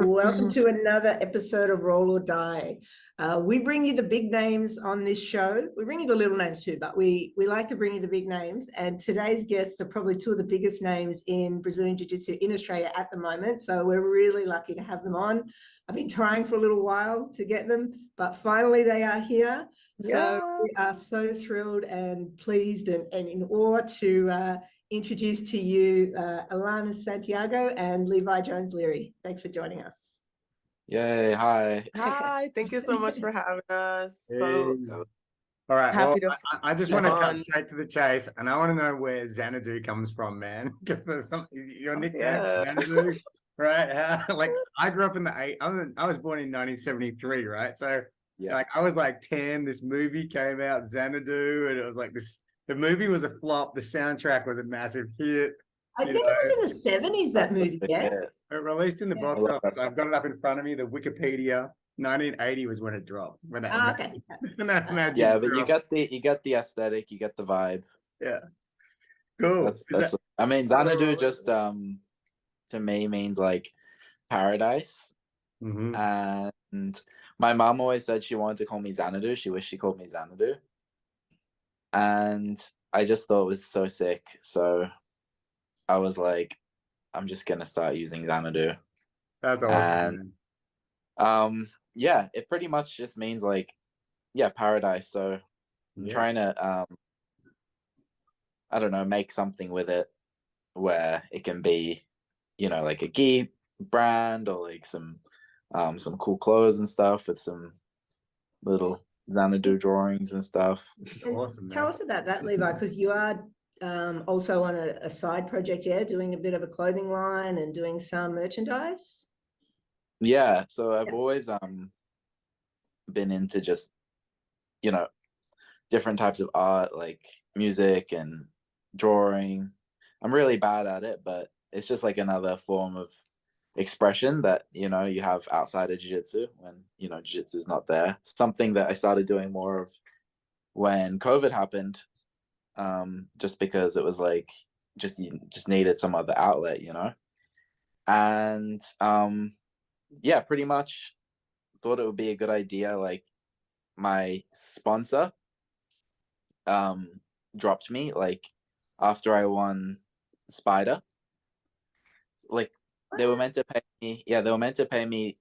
Welcome to another episode of Roll or Die. We bring you the big names on this show. We bring you the little names too, but we like to bring you the big names. And today's guests are probably two of the biggest names in Brazilian Jiu Jitsu in Australia at the moment. So we're really lucky to have them on. I've been trying for a little while to get them, but finally they are here. So we are so thrilled and pleased and in awe to introduce to you Alanis Santiago and Levi Jones-Leary. Thanks for joining us. Yay, hi. Hi, thank you so much for having us. All right, happy well, I just want to cut straight to the chase, and I want to know where Xanadu comes from, man, because there's something, your nickname, Xanadu, right? Like, I grew up in I was born in 1973, right? So, like, I was like 10, this movie came out, Xanadu, and it was like this. The movie was a flop. The soundtrack was a massive hit. I think it was in the 70s, that movie, yeah? It released in the box office. I've got it up in front of me, the Wikipedia. 1980 was when it dropped. When that, okay. Yeah, but dropped. you got the aesthetic, you get the vibe. Yeah. Cool. I mean, Xanadu just to me means like paradise. Mm-hmm. And my mom always said she wanted to call me Xanadu. She wished she called me Xanadu. And I just thought it was so sick. So I was like, I'm just gonna start using Xanadu. That's awesome. And yeah, it pretty much just means like, paradise. So I'm trying to I don't know, make something with it where it can be, like a gi brand or like some cool clothes and stuff with some little Xanadu drawings and stuff. Awesome. Tell us about that, Levi, because you are also on a side project, doing a bit of a clothing line and doing some merchandise. Yeah, so I've always been into just different types of art, like music and drawing. I'm really bad at it, but it's just like another form of expression that you have outside of jiu-jitsu when jiu-jitsu is not there. Something that I started doing more of when COVID happened, just because it was like you just needed some other outlet, and pretty much thought it would be a good idea. Like, my sponsor dropped me like after I won Spider. Like, they were meant to pay me.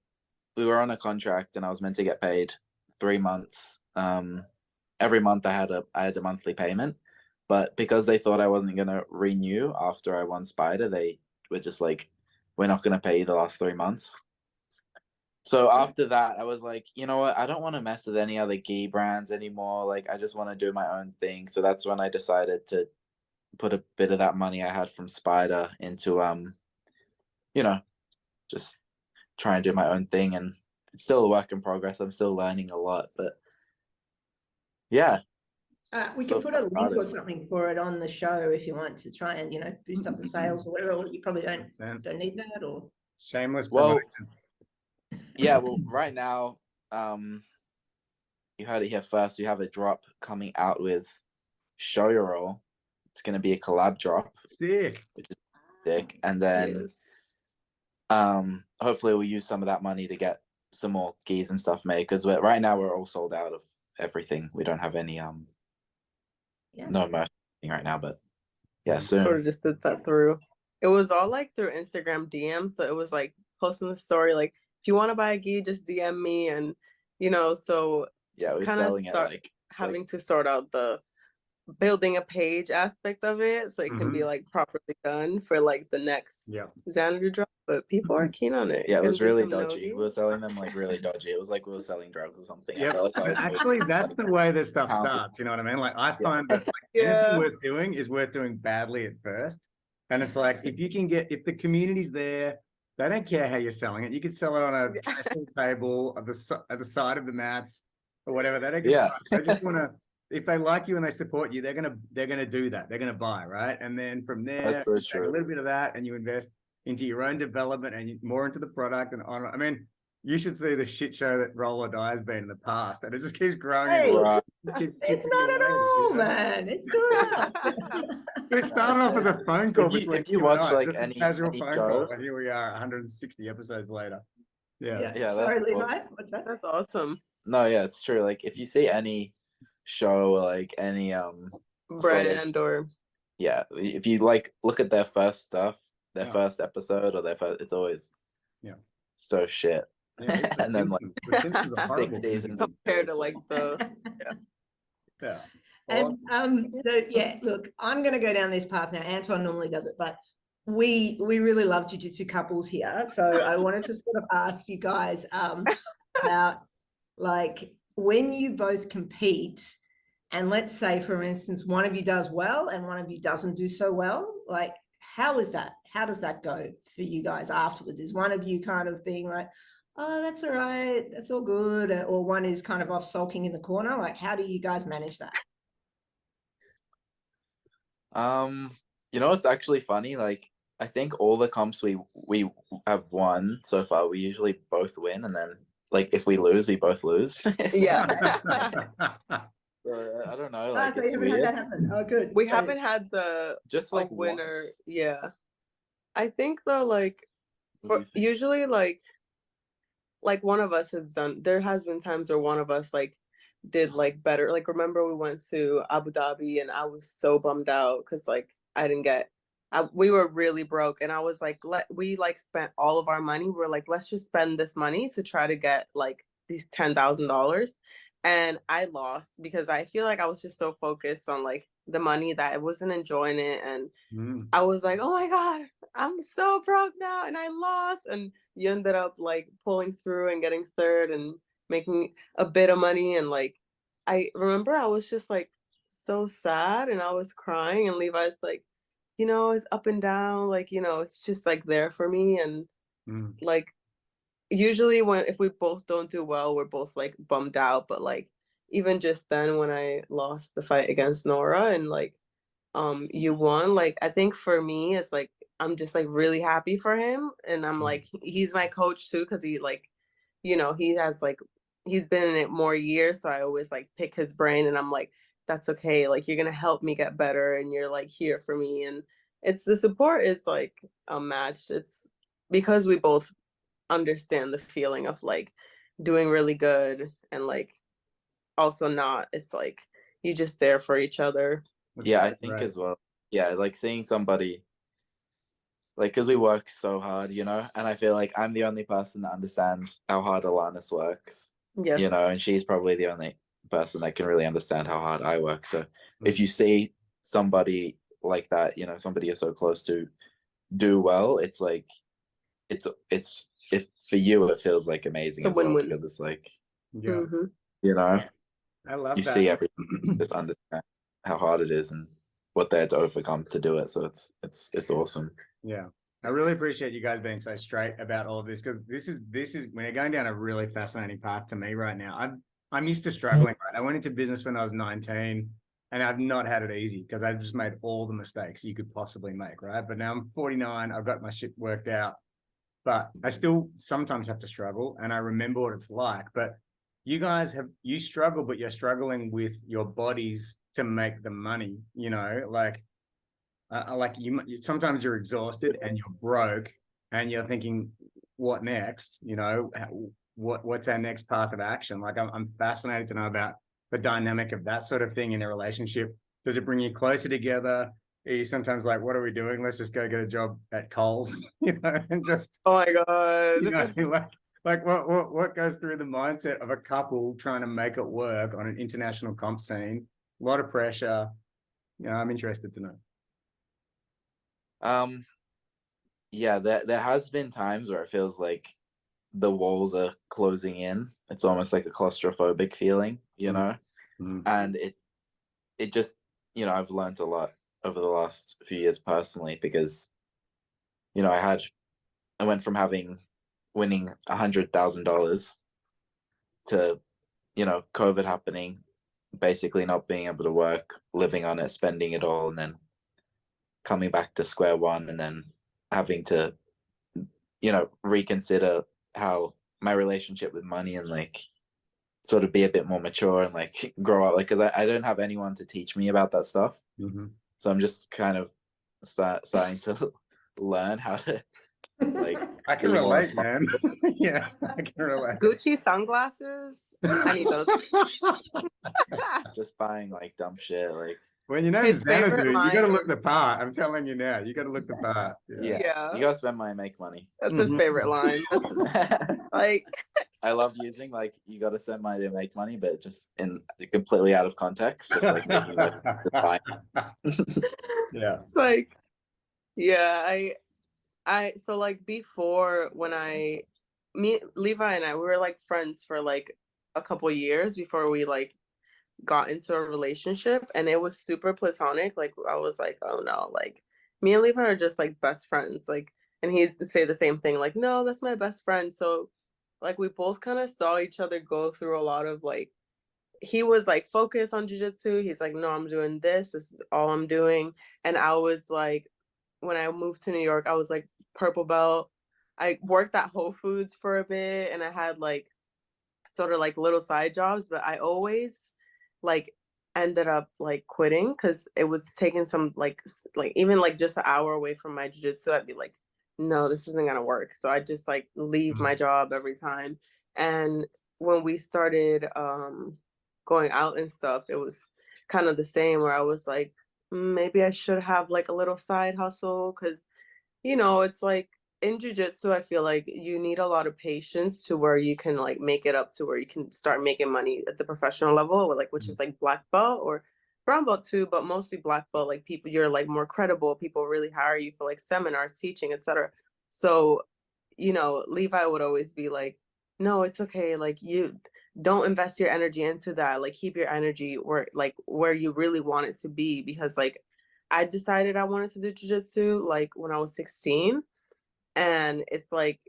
We were on a contract and I was meant to get paid 3 months. Every month I had a monthly payment, but because they thought I wasn't gonna renew after I won Spider, they were just like, we're not gonna pay you the last 3 months. So after that, I was like, you know what? I don't want to mess with any other gi brands anymore. Like, I just want to do my own thing. So that's when I decided to put a bit of that money I had from Spider into just try and do my own thing. And it's still a work in progress. I'm still learning a lot, but yeah. We can put a link or something for it on the show if you want to try and boost up the sales or whatever. You probably don't need that, or shameless promotion. Well, right now, you heard it here first. We have a drop coming out with Show Your Roll. It's going to be a collab drop. Sick. Which is sick. And then hopefully we'll use some of that money to get some more gis and stuff made, because right now we're all sold out of everything. We don't have any no merch right now, but soon. Sort of just did that through. It was all like through Instagram DM, so it was like posting the story like, if you want to buy a gi, just DM me, and so we're kind of selling it like having to sort out the building a page aspect of it so it can be like properly done for like the next Xanadu drop, but people are keen on it. Yeah, it was really dodgy. We were selling them like really dodgy. It was like we were selling drugs or something. Yeah, actually, that's the way this stuff starts. You know what I mean? Like, I find that anything worth doing is worth doing badly at first, and it's like, if the community's there, they don't care how you're selling it. You could sell it on a dressing table at the side of the mats or whatever. They don't care. They just want to. If they like you and they support you, they're gonna do that. They're gonna buy, right? And then from there, that's so you take true. a little bit of that and you invest into your own development and more into the product and on. I mean, you should see the shit show that Roll or Die has been in the past, and it just keeps growing. It's not at all, man. It's good. We started off as a phone call. If you watch like any casual phone show, call, and here we are, 160 episodes later. Yeah, Sorry, that's Levi, awesome. what's that? That's awesome. No, yeah, it's true. Like if you see any show or like any Brand or yeah, if you like look at their first stuff, their first episode or their first, it's always so shit. Yeah, and then like the Simpsons are horrible 6 seasons compared to like the And so yeah, look, I'm going to go down this path now. Anton normally does it, but we really love jiu-jitsu couples here. So I wanted to sort of ask you guys about like when you both compete, and let's say, for instance, one of you does well and one of you doesn't do so well, like how is that? How does that go for you guys afterwards? Is one of you kind of being like, oh, that's all right, that's all good, or one is kind of off sulking in the corner? Like, how do you guys manage that? You know, it's actually funny. Like, I think all the comps we have won so far, we usually both win, and then like if we lose, we both lose. yeah. I don't know. Like, So it's you haven't weird. had that happen. Oh, good. We So, haven't had the Just like winner. once. Yeah. I think though, like for usually like one of us has done, there has been times where one of us like did like better. Like remember we went to Abu Dhabi and I was so bummed out because like I didn't get we were really broke and I was like we like spent all of our money. We're like, let's just spend this money to try to get like these $10,000, and I lost because I feel like I was just so focused on like the money that I wasn't enjoying it, and I was like, oh my god, I'm so broke now and I lost, and you ended up like pulling through and getting third and making a bit of money. And like I remember I was just like so sad and I was crying, and Levi's like, you know, it's up and down, like, you know, it's just like there for me. And like usually if we both don't do well, we're both like bummed out, but like even just then when I lost the fight against Nora and like you won, like I think for me it's like I'm just like really happy for him, and I'm like he's my coach too because he like, you know, he has like he's been in it more years, so I always like pick his brain, and I'm like, that's okay, like you're gonna help me get better and you're like here for me. And it's the support is like unmatched. It's because we both understand the feeling of like doing really good and like also not, it's like you just there for each other. Yeah, I think as well. Yeah, like seeing somebody, like, because we work so hard, you know, and I feel like I'm the only person that understands how hard Alanis works, you know, and she's probably the only person that can really understand how hard I work. So if you see somebody like that, you know, somebody you're so close to do well, it's like, it's if for you, it feels like amazing as well, because it's like, you know, I love you that. see everything, just understand how hard it is and what they had to overcome to do it. So it's awesome. Yeah, I really appreciate you guys being so straight about all of this, because this is when you're going down a really fascinating path to me right now. I'm used to struggling. Right, I went into business when I was 19, and I've not had it easy because I've just made all the mistakes you could possibly make. Right, but now I'm 49. I've got my shit worked out, but I still sometimes have to struggle, and I remember what it's like. But you guys you struggle, but you're struggling with your bodies to make the money, you know, like you sometimes you're exhausted and you're broke and you're thinking, what next? You know, what's our next path of action? Like I'm fascinated to know about the dynamic of that sort of thing in a relationship. Does it bring you closer together? Are you sometimes like, what are we doing? Let's just go get a job at Coles, you know, and just, oh my god, you know, like what goes through the mindset of a couple trying to make it work on an international comp scene? A lot of pressure. You know, I'm interested to know. Yeah, there has been times where it feels like the walls are closing in. It's almost like a claustrophobic feeling, you know. And it just, you know, I've learned a lot over the last few years personally, because, you know, I went from winning $100,000 to, you know, COVID happening, basically not being able to work, living on it, spending it all, and then coming back to square one, and then having to, you know, reconsider how my relationship with money and like sort of be a bit more mature and like grow up, like, because I don't have anyone to teach me about that stuff. So I'm just kind of starting to learn how to Like I can leave all relate, this man. Yeah, I can relate. Gucci sunglasses. I need those. just buying like dumb shit. Like When your name's His favorite Xanadu, you got to line look the is, part. I'm telling you now, you got to look the part. Yeah. Yeah. you gotta spend money, make money. That's his favorite line. That's like, I love using like you gotta spend money to make money, but just in completely out of context, just like making like just buying. Yeah. it's like, yeah, so like before when Levi and I, we were like friends for like a couple years before we like got into a relationship, and it was super platonic. Like I was like, oh no, like me and Levi are just like best friends. Like, and he'd say the same thing, like, no, that's my best friend. So like we both kind of saw each other go through a lot of like, he was like focused on jiu-jitsu. He's like, no, I'm doing this. This is all I'm doing. And I was like, when I moved to New York, I was like purple belt. I worked at Whole Foods for a bit, and I had like sort of like little side jobs, but I always like ended up like quitting because it was taking some like even like just an hour away from my jiu-jitsu. I'd be like, no, this isn't gonna work. So I just like leave my job every time. And when we started going out and stuff, it was kind of the same, where I was like, maybe I should have like a little side hustle, because it's like in jiu-jitsu, I feel like you need a lot of patience to where you can like make it up to where you can start making money at the professional level, like which is like black belt or brown belt too, but mostly black belt. Like people, you're like more credible. People really hire you for like seminars, teaching, etc. So, Levi would always be like, no, it's okay. Like you don't invest your energy into that. Like keep your energy where you really want it to be. Because like I decided I wanted to do jiu-jitsu like when I was 16. And it's like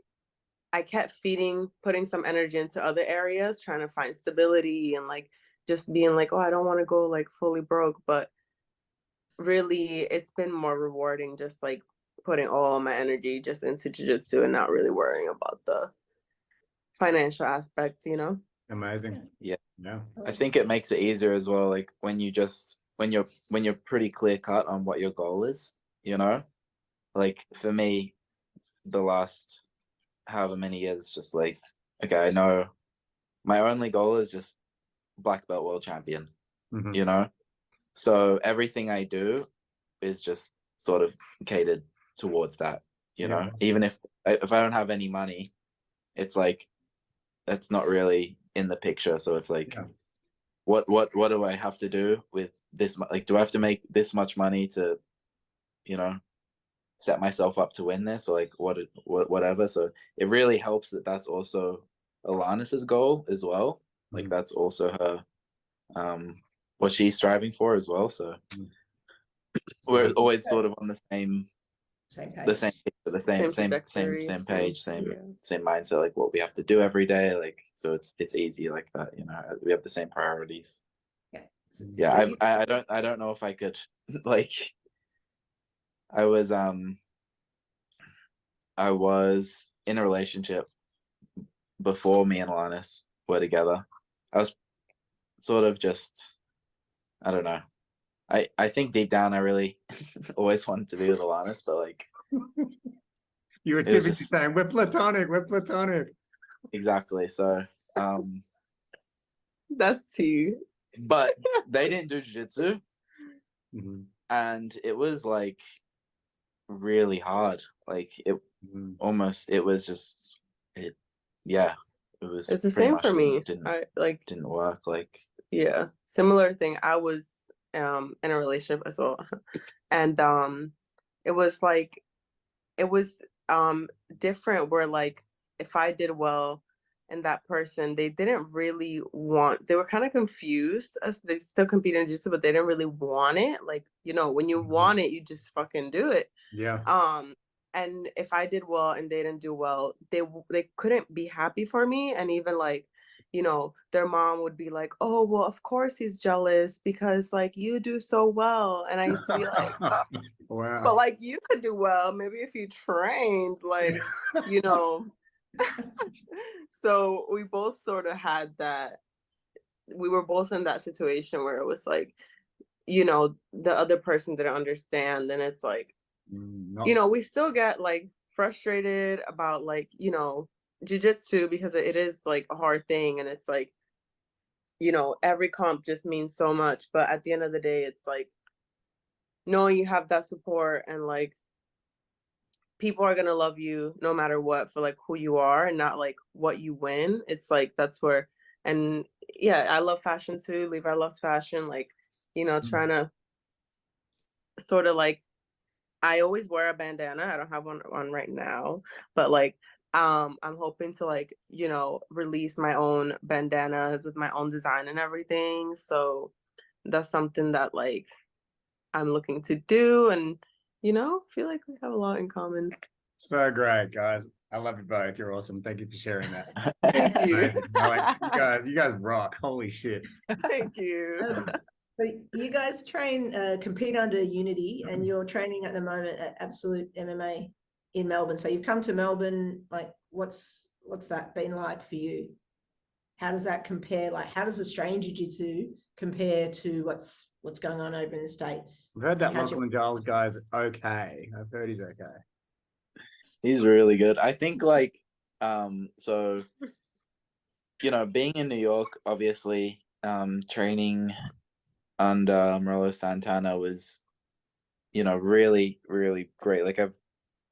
I kept putting some energy into other areas, trying to find stability and like just being like, oh, I don't want to go like fully broke. But really, it's been more rewarding just like putting all my energy just into jiu-jitsu and not really worrying about the financial aspect, Amazing. Yeah. Yeah. I think it makes it easier as well. Like when you're pretty clear cut on what your goal is, like for me, the last however many years, just like, okay, I know my only goal is just black belt world champion, so everything I do is just sort of catered towards that, even if I don't have any money, it's like that's not really in the picture. So it's like, what do I have to do with this? Like, do I have to make this much money to, set myself up to win this, or like whatever. So it really helps that that's also Alanis's goal as well. Like that's also her what she's striving for as well. So we're always sort of on the same page, same mindset, like what we have to do every day. Like, so it's easy like that, we have the same priorities. I don't know if I could like I was in a relationship before me and Alanis were together. I was sort of just, I don't know. I think deep down I really always wanted to be with Alanis, but like you were typically saying we're platonic. Exactly. So that's tea. But they didn't do jiu-jitsu, and it was like really hard. Like it it's the same for me. Didn't work. Like, yeah, similar thing. I was in a relationship as well, and it was like different, where like if I did well and that person, they didn't really want, they were kind of confused, as they still compete in jiu-jitsu, but they didn't really want it. Like, when you want it, you just fucking do it. And if I did well and they didn't do well, they couldn't be happy for me. And even like, their mom would be like, oh, well, of course he's jealous because like you do so well. And I used to be like, wow. But like you could do well, maybe if you trained, like, So we both sort of had that. We were both in that situation where it was like, the other person didn't understand. And it's like, we still get like frustrated about like, you know, jiu-jitsu, because it is like a hard thing, and it's like, you know, every comp just means so much, but at the end of the day, it's like knowing you have that support, and like people are gonna love you no matter what for like who you are, and not like what you win. It's like that's where, and yeah, I love fashion too. Levi loves fashion, like, you know, trying to sort of like, I always wear a bandana. I don't have one on right now, but like I'm hoping to like, you know, release my own bandanas with my own design and everything. So that's something that like I'm looking to do, and you know, feel like we have a lot in common. So great, guys. I love you both. You're awesome. Thank you for sharing that. Thank you. Amazing. I like you guys rock. Holy shit. Thank you. So you guys compete under Unity, and you're training at the moment at Absolute MMA in Melbourne. So you've come to Melbourne. Like, what's that been like for you? How does that compare? Like, how does Australian Jiu-Jitsu compare to what's going on over in the States? I've heard that Lachlan Giles guy's okay. I've heard he's okay. He's really good. I think like so, you know, being in New York, obviously, training under Marlo Santana was, you know, really, really great. Like, I've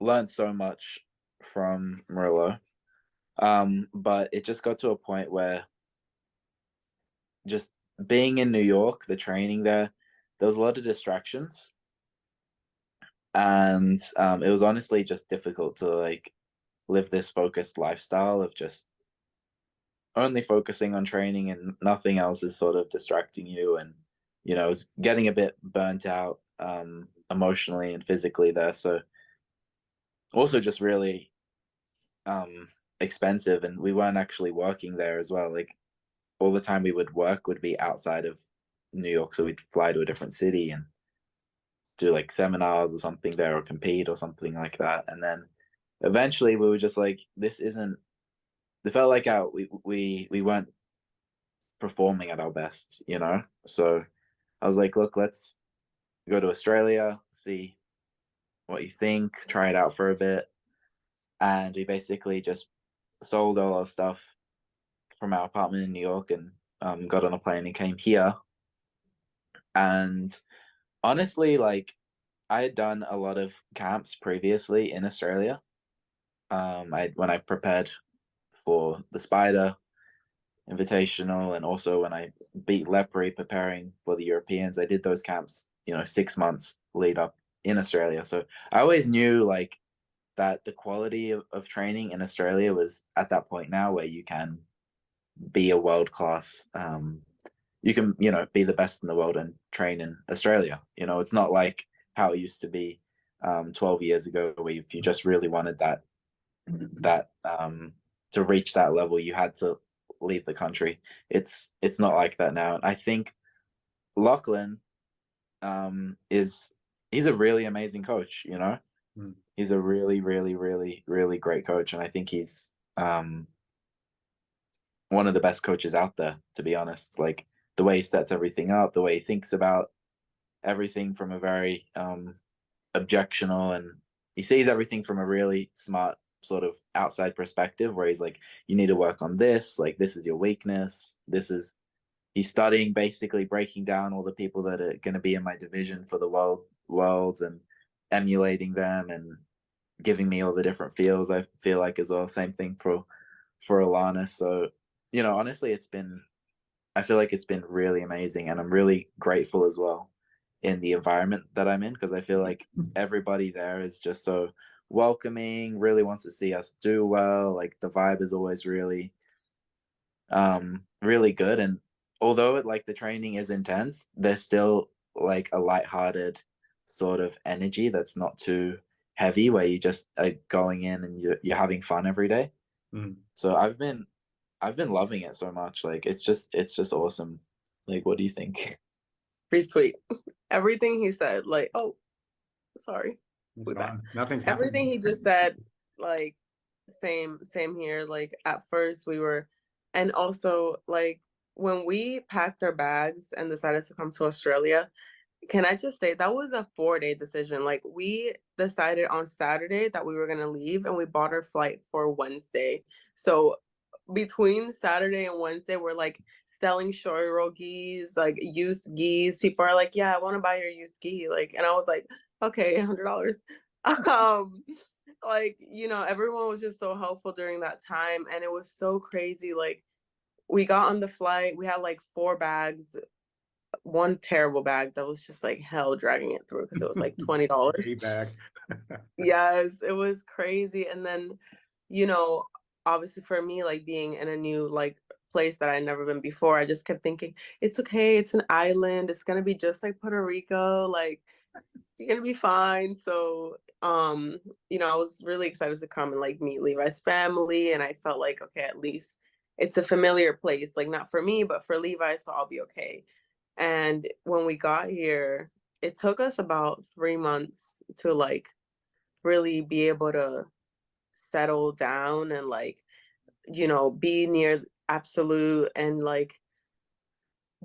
learned so much from Marlo. But it just got to a point where just being in New York, the training there was a lot of distractions. And it was honestly just difficult to like live this focused lifestyle of just only focusing on training and nothing else is sort of distracting you. And, you know, it's getting a bit burnt out emotionally and physically there. So also just really expensive, and we weren't actually working there as well. Like, all the time we would work would be outside of New York, so we'd fly to a different city and do like seminars or something there, or compete or something like that. And then eventually we were just like, this isn't, it felt like we weren't performing at our best, you know. So I was like, look, let's go to Australia, see what you think, try it out for a bit. And we basically just sold all our stuff from our apartment in New York and got on a plane and came here. And honestly, like, I had done a lot of camps previously in Australia. When I prepared for the Spider Invitational, and also when I beat Lepre preparing for the Europeans, I did those camps, you know, 6 months lead up in Australia. So I always knew like that the quality of training in Australia was at that point now where you can be a world class, you can, you know, be the best in the world and train in Australia. You know, it's not like how it used to be 12 years ago, where if you just really wanted that to reach that level, you had to leave the country. It's not like that now. And I think Lachlan he's a really amazing coach, you know. He's a really, really, really, really great coach, and I think he's one of the best coaches out there, to be honest. Like, the way he sets everything up, the way he thinks about everything from a very objectional, and he sees everything from a really smart sort of outside perspective, where he's like, you need to work on this, like, this is your weakness, he's studying, basically breaking down all the people that are going to be in my division for the worlds and emulating them and giving me all the different feels, I feel like, as well. Same thing for Alanis. So, you know, honestly, I feel like it's been really amazing, and I'm really grateful as well in the environment that I'm in, because I feel like everybody there is just so welcoming, really wants to see us do well. Like, the vibe is always really really good, and although like the training is intense, there's still like a lighthearted sort of energy that's not too heavy, where you just are going in and you're having fun every day. So I've been loving it so much. Like, it's just awesome. Like, what do you think? Retweet everything he said. Like, oh, sorry, nothing's everything happening. he just said. Like, same here. Like, at first we were, and also like when we packed our bags and decided to come to Australia, can I just say that was a 4-day decision. Like we decided on Saturday that we were gonna leave, and we bought our flight for Wednesday. So between Saturday and Wednesday, we're like selling short gis, like used gis. People are like, "Yeah, I want to buy your used gi." Like, and I was like, "Okay, $100." Like, you know, everyone was just so helpful during that time, and it was so crazy. Like, we got on the flight, we had like 4 bags, one terrible bag that was just like hell dragging it through because it was like $20. Bag. Yes, it was crazy. And then, you know, obviously for me, like being in a new like place that I'd never been before, I just kept thinking, it's okay, it's an island, it's gonna be just like Puerto Rico, like you're gonna be fine. So you know, I was really excited to come and like meet Levi's family, and I felt like, okay, at least it's a familiar place, like not for me, but for Levi, so I'll be okay. And when we got here, it took us about 3 months to like really be able to settle down and like, you know, be near absolute and like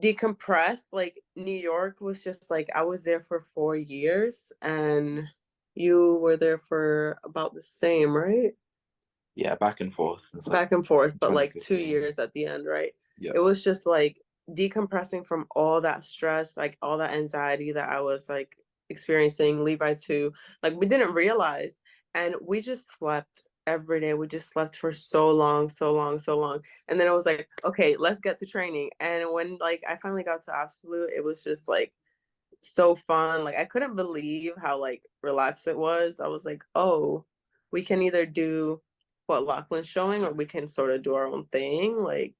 decompress. Like New York was just like, I was there for 4 years, and you were there for about the same, right? Yeah, back and forth since Back and forth, but like 2 2015. years at the end, right? Yeah. It was just like decompressing from all that stress, like all that anxiety that I was like experiencing. Levi too, like we didn't realize, and we just slept every day. We just slept for so long, so long, so long. And then it was like, okay, let's get to training. And when like I finally got to absolute, it was just like so fun. Like I couldn't believe how like relaxed it was. I was like, oh, we can either do what Lachlan's showing, or we can sort of do our own thing. Like,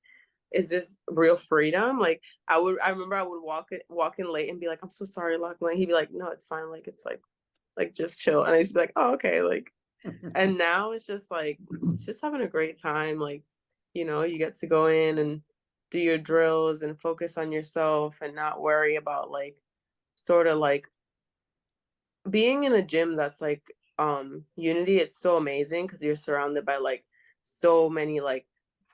is this real freedom? Like I remember I would walk in late and be like, I'm so sorry, Lachlan. He'd be like, no, it's fine. Like it's like just chill. And I used to be like, oh, okay. Like, and now it's just like, it's just having a great time. Like, you know, you get to go in and do your drills and focus on yourself and not worry about like sort of like being in a gym that's like unity. It's so amazing because you're surrounded by like so many like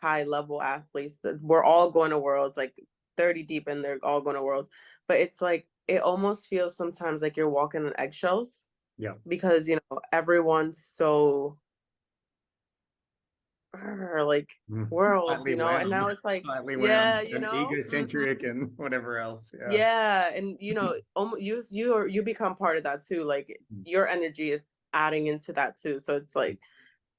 high level athletes that we're all going to worlds, like 30 deep, and they're all going to worlds. But it's like it almost feels sometimes like you're walking on eggshells. Yeah. Because you know everyone's so like worlds, Slightly you know, and now wound, it's like, slightly yeah, wound you and know, egocentric and whatever else. Yeah. yeah, and you know, you become part of that too. Like your energy is adding into that too. So it's like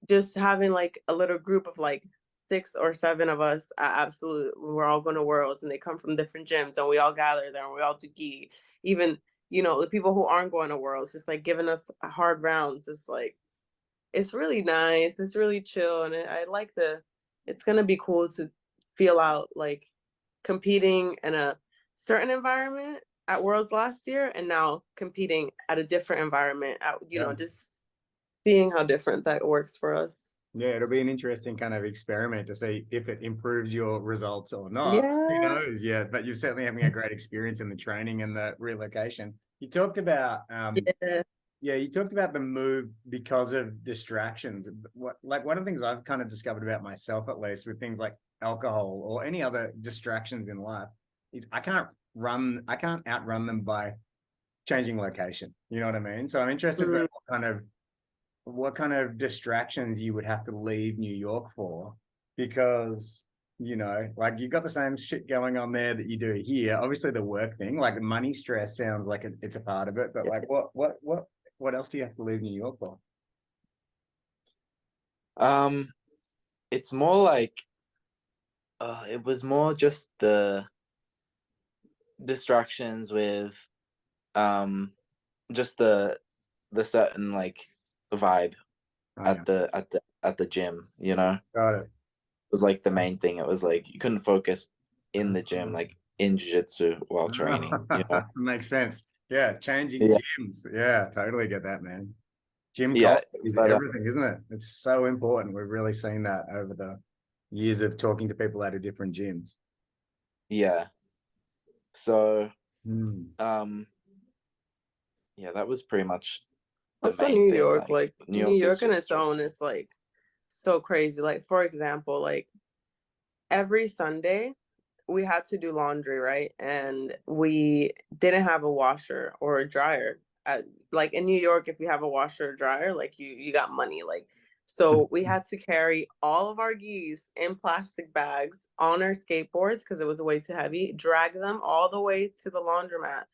just having like a little group of like 6 or 7 of us at absolute, we're all going to worlds, and they come from different gyms, and we all gather there and we all do gi. Even, you know, the people who aren't going to worlds just like giving us hard rounds. It's like it's really nice, it's really chill, and I like it's gonna be cool to feel out like competing in a certain environment at Worlds last year, and now competing at a different environment at, you know, just seeing how different that works for us. Yeah, it'll be an interesting kind of experiment to see if it improves your results or not. Yeah. Who knows? Yeah, but you're certainly having a great experience in the training and the relocation. You talked about you talked about the move because of distractions. Like one of the things I've kind of discovered about myself, at least with things like alcohol or any other distractions in life, is I can't outrun them by changing location. You know what I mean? So I'm interested about what kind of distractions you would have to leave New York for, because you know, like you've got the same shit going on there that you do here. Obviously the work thing, like money stress sounds like it's a part of it, but like what else do you have to leave New York for? It's more like it was more just the distractions with just the certain like vibe at the gym, you know. Got it. It was like the main thing. It was like you couldn't focus in the gym, like in jiu-jitsu while training, you know. Makes sense. Yeah, changing gyms. Yeah, totally get that, man. Gym culture is everything, isn't it? It's so important. We've really seen that over the years of talking to people out of different gyms. Yeah. So yeah, that was pretty much also main New thing. York. Like New York in its own is like so crazy. Like for example, like every Sunday we had to do laundry, right? And we didn't have a washer or a dryer. Like in New York, if you have a washer or dryer, like you got money. Like, so we had to carry all of our gis in plastic bags on our skateboards because it was way too heavy, drag them all the way to the laundromat,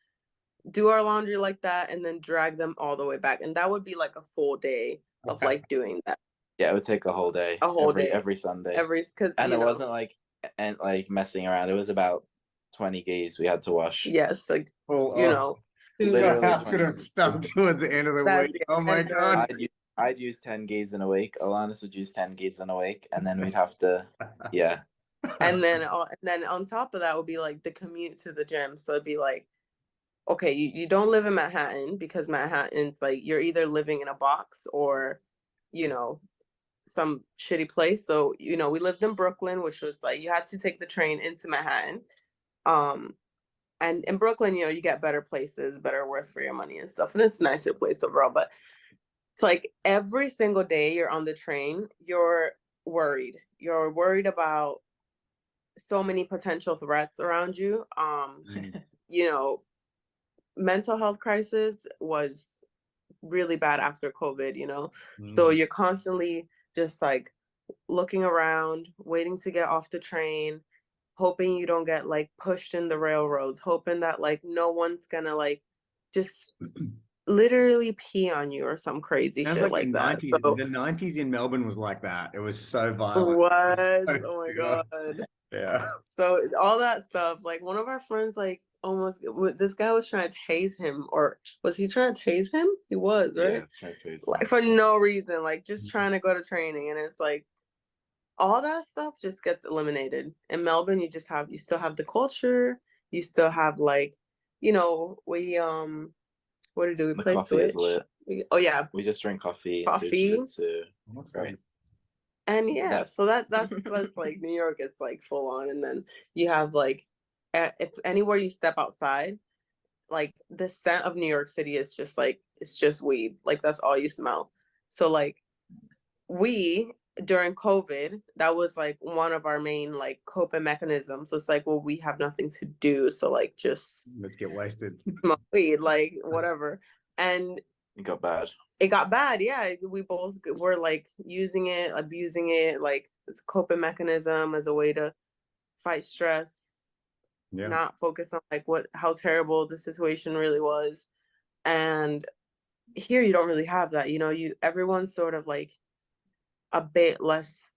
do our laundry like that, and then drag them all the way back. And that would be like a full day of like doing that. Yeah, it would take a whole day. Every Sunday. And it wasn't like messing around. It was about 20 gis we had to wash. Yes, like the house would have stuffed towards the end of the week. Oh my god. I'd use 10 gis in a week. Alanis would use 10 gis in a week, and then we'd have to and then on top of that would be like the commute to the gym. So it'd be like, okay, you don't live in Manhattan, because Manhattan's like you're either living in a box or, some shitty place. So, we lived in Brooklyn, which was like you had to take the train into Manhattan. And in Brooklyn, you get better places, better worth for your money and stuff. And it's a nicer place overall. But it's like every single day you're on the train, you're worried. You're worried about so many potential threats around you. Mental health crisis was really bad after COVID, so you're constantly just like looking around, waiting to get off the train, hoping you don't get like pushed in the railroads, hoping that like no one's gonna like just literally pee on you or some crazy shit like that. So, the 90s in Melbourne was like that. It was so violent. What? Oh my god. Yeah. So all that stuff, like one of our friends, like this guy was trying to tase him, or was he trying to tase him? He was, right? Yeah, trying to tase him. Like for no reason, like just trying to go to training, and it's like all that stuff just gets eliminated. In Melbourne, you still have the culture, you still have like, we what do we play? The coffee is lit. We just drink coffee. And do jiu-jitsu. That's great. And so that's like New York is like full on. And then you have like, if anywhere you step outside, like the scent of New York City is just like, it's just weed. Like that's all you smell. So like during COVID, that was like one of our main like coping mechanisms. So it's like, well, we have nothing to do, so like just let's get wasted, smoke weed, like whatever. And it got bad. Yeah, we both were like using it, abusing it, like as a coping mechanism, as a way to fight stress, not focus on like how terrible the situation really was. And here you don't really have that, everyone's sort of like a bit less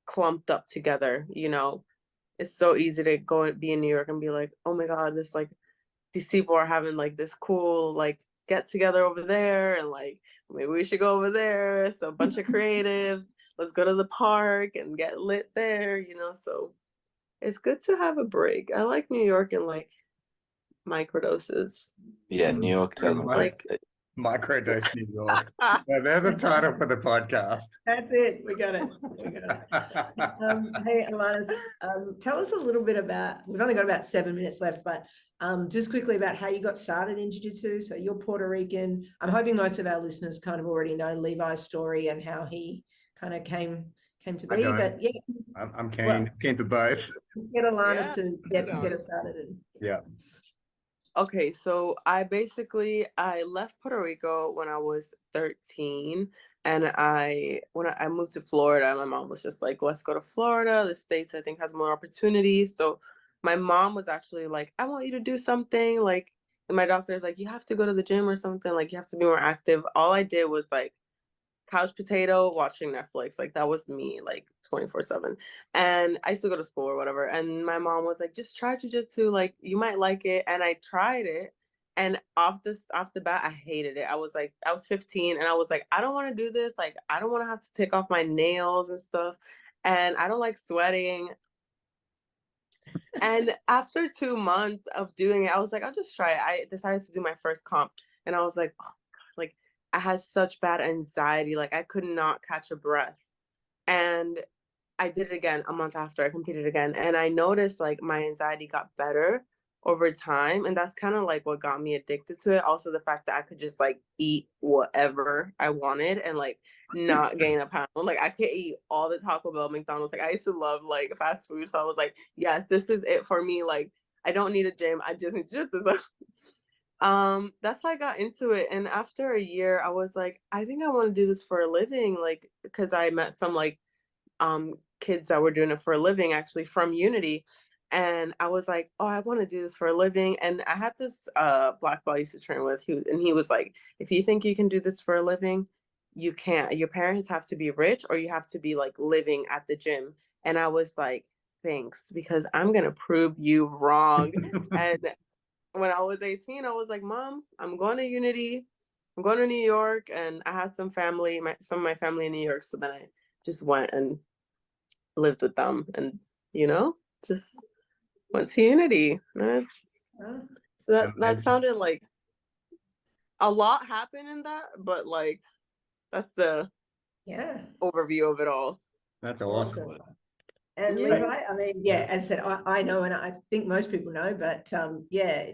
clumped up together. It's so easy to go and be in New York and be like, oh my god, this like these people are having like this cool like get together over there, and like maybe we should go over there. So a bunch of creatives, let's go to the park and get lit there, so it's good to have a break. I like New York in like microdoses. Yeah, New York doesn't like microdose New York. There's a title for the podcast. That's it. We got it. Hey, Alanis, tell us a little bit about, we've only got about 7 minutes left, but just quickly about how you got started in Jiu-Jitsu. So you're Puerto Rican. I'm hoping most of our listeners kind of already know Levi's story and how he kind of came to be. But yeah, I'm keen to both. Get Alanis to get us started. Okay, so I left Puerto Rico when I was 13, and when I moved to Florida, my mom was just like, let's go to Florida. The States, I think, has more opportunities. So my mom was actually like, I want you to do something. Like, and my doctor's like, you have to go to the gym or something. Like, you have to be more active. All I did was like couch potato, watching Netflix. Like that was me, like 24/7. And I used to go to school or whatever. And my mom was like, just try jiu-jitsu, like you might like it. And I tried it. And off the bat, I hated it. I was 15 and I was like, I don't want to do this. Like, I don't want to have to take off my nails and stuff. And I don't like sweating. And after 2 months of doing it, I was like, I'll just try it. I decided to do my first comp. And I was like, oh God, like I had such bad anxiety. Like I could not catch a breath. And I did it again a month after. I competed again. And I noticed like my anxiety got better. over time. And that's kind of like what got me addicted to it. Also the fact that I could just like eat whatever I wanted and like not gain a pound. Like I could eat all the Taco Bell, McDonald's. Like I used to love like fast food. So I was like, yes, this is it for me. Like I don't need a gym. I just need jiu-jitsu. That's how I got into it. And after a year, I was like, I think I want to do this for a living. Like, because I met some like kids that were doing it for a living actually from Unity. And I was like, oh, I want to do this for a living. And I had this black belt I used to train with, and he was like, if you think you can do this for a living, you can't. Your parents have to be rich or you have to be like living at the gym. And I was like, thanks, because I'm going to prove you wrong. And when I was 18, I was like, Mom, I'm going to Unity. I'm going to New York. And I had some of my family in New York. So then I just went and lived with them and, just went to Unity. That sounded like a lot happened in that, but like that's the overview of it all. That's awesome. And Levi, I mean, as I said, I know, and I think most people know, but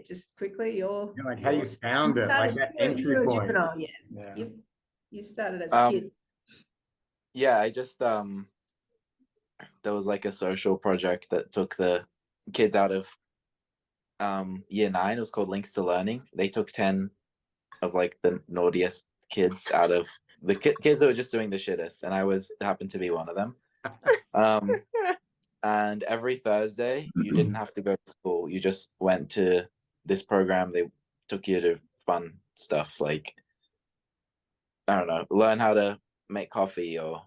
just quickly, you're like how you found it, like that entry point. Juvenile, you started as a kid. Yeah, I just there was like a social project that took the kids out of year 9. It was called Links to Learning. They took 10 of like the naughtiest kids out of the kids that were just doing the shittest, and I happened to be one of them. And every Thursday you didn't have to go to school. You just went to this program. They took you to fun stuff like, I don't know, learn how to make coffee or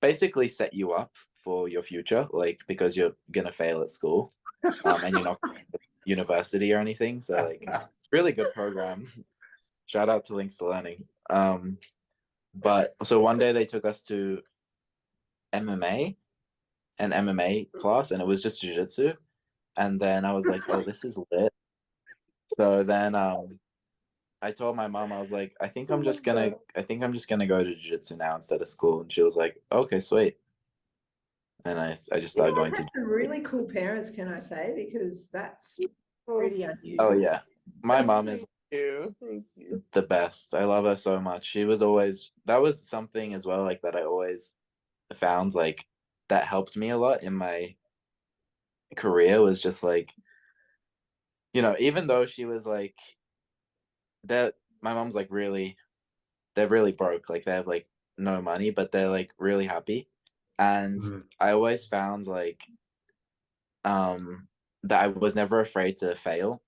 basically set you up for your future, like because you're gonna fail at school and you're not going to university or anything. So like it's a really good program. Shout out to Links to Learning. But so one day they took us to an MMA class, and it was just jiu-jitsu. And then I was like, oh, this is lit. So then I told my mom, I was like, I think I'm just gonna go to jiu-jitsu now instead of school. And she was like, okay, sweet. And I just started going to some really cool parents, can I say, because that's pretty unusual. Oh yeah. My mom is the best. I love her so much. That was something as well, like that I always found like that helped me a lot in my career, was just like, even though she was like that, my mom's like they're really broke, like they have like no money, but they're like really happy. And I always found like that I was never afraid to fail